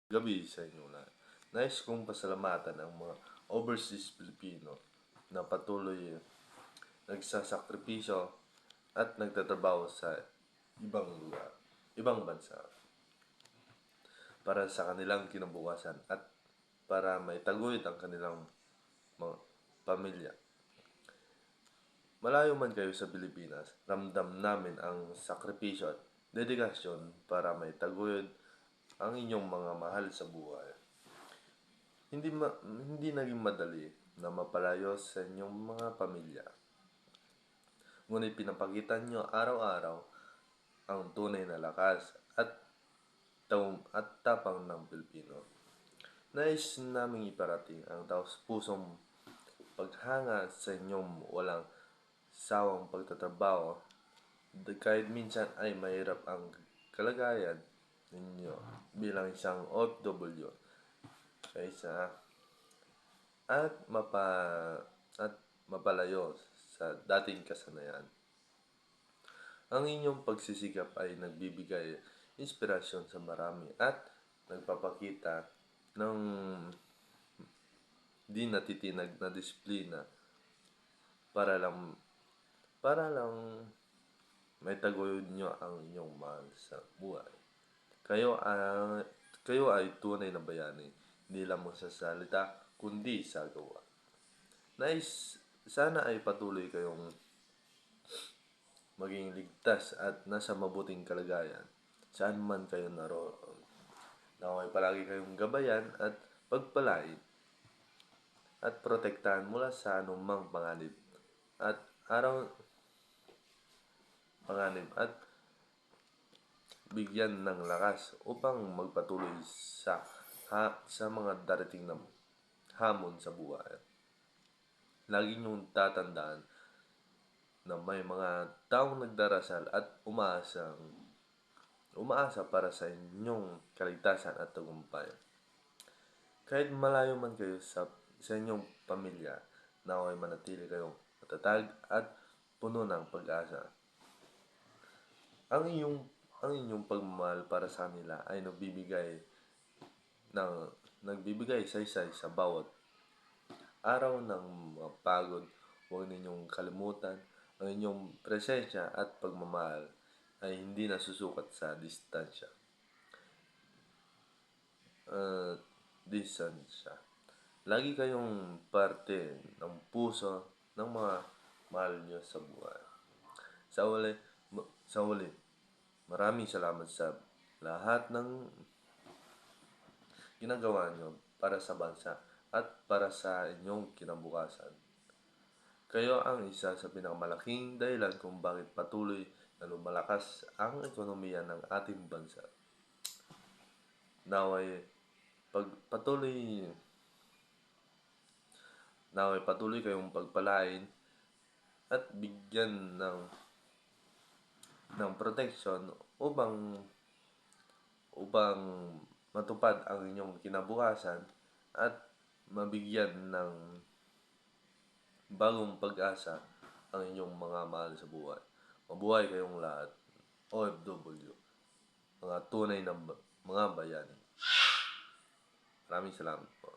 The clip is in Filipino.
Gabi sa inyo lahat. Nais kong pasalamatan ang mga overseas Pilipino na patuloy nagsasakripisyo at nagtatrabaho sa ibang lugar, ibang bansa para sa kanilang kinabukasan at para maitaguyod ang kanilang mga pamilya. Malayo man kayo sa Pilipinas, ramdam namin ang sakripisyo at dedikasyon para maitaguyod ang inyong mga mahal sa buhay. Hindi naging madali na mapalayo sa inyong mga pamilya. Ngunit pinapakita nyo araw-araw ang tunay na lakas at tapang ng Pilipino. Nais naming iparating ang taos-pusong paghanga sa inyong walang sawang pagtatrabaho kahit minsan ay mahirap ang kalagayan ninyo bilang isang OFW kaysa at mapalayo sa dating kasanayan. Ang inyong pagsisikap ay nagbibigay inspirasyon sa marami at nagpapakita ng di natitinag na disiplina para lang may taguyod nyo ang inyong mahal sa buhay. Kayo ay tunay na bayani, hindi lamang sa salita, kundi sa gawa. Sana ay patuloy kayong maging ligtas at nasa mabuting kalagayan, saan man kayo naroon. Naway palagi kayong gabayan at pagpalain at protektahan mula sa anumang panganib at bigyan ng lakas upang magpatuloy sa mga darating na hamon sa buhay. Lagi niyong tatandaan na may mga taong nagdarasal at umaasa para sa inyong kaligtasan at tagumpay. Kahit malayo man kayo sa inyong pamilya, naway manatili kayong matatag at puno ng pag-asa. Ang inyong pagmamahal para sa kanila ay nagbibigay saysay sa bawat araw ng mga pagod. Huwag ninyong kalimutan ang inyong presensya at pagmamahal ay hindi nasusukat sa distansya. Lagi kayong parte ng puso ng mga mahal nyo sa buhay. Sa uli, maraming salamat sa lahat ng ginagawa nyo para sa bansa at para sa inyong kinabukasan. Kayo ang isa sa pinakamalaking dahilan kung bakit patuloy na lumalakas ang ekonomiya ng ating bansa. Naway patuloy kayong pagpalain at bigyan ng proteksyon upang matupad ang inyong kinabukasan at mabigyan ng bagong pag-asa ang inyong mga mahal sa buhay. Mabuhay kayong lahat, OFW, mga tunay na mga bayani. Maraming salamat po.